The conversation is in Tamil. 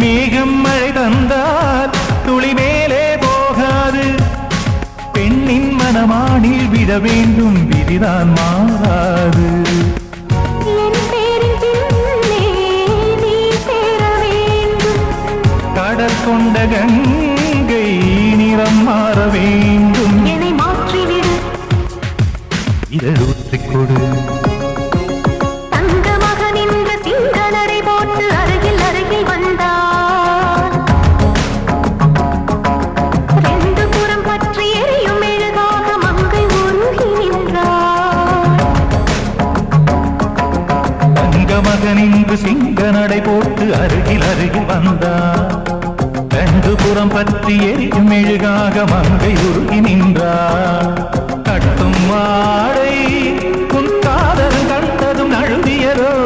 மேகம் மழை தந்தால் துளி மேலே போகாது. பெண்ணின் மனமானில் விட வேண்டும், விதிதான் மாறாது. கடல் கொண்ட கங்கை நிறம் மாற வேண்டும். என்னை மாற்றிவிடு, இதழூற்றிக் கொடு. தங்கமாக நின்ற சிங்களரை போட்டு அருகில் அருகில் வந்தார். ரெண்டு புறம் பற்றி எரியும் மெழுகாக மங்கை உருகி நின்றார். தங்கமாக நின்று சிங்க நடை போட்டு அருகில் அருகில் வந்தார். ரெண்டு புறம் பற்றி எரியும் மெழுகாக மங்கை உருகி நின்றார். கட்டும் மாடை